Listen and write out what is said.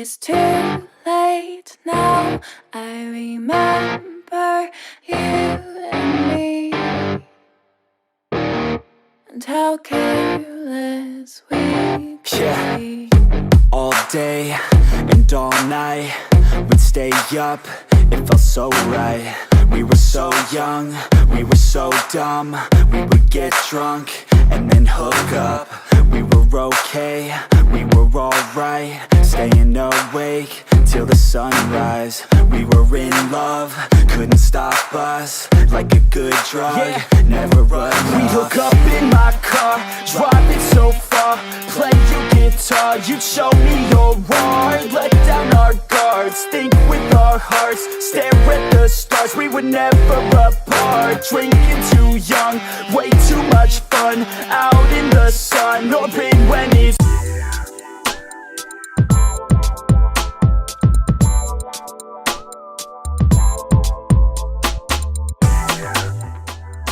It's too late now. I remember you and me, and how careless we could be. All day and all night, we'd stay up, it felt so right. We were so young, we were so dumb. We would get drunk and then hook up. We were okay, we were alright, staying awake till the sunrise. We were in love, couldn't stop us, like a good drug, never enough. We'd hook up in my car, driving so far, play your guitar, you'd show me your art. Let down our guards, think with our hearts, stare at the stars. We were never apart, drinking too young, way too much fun, out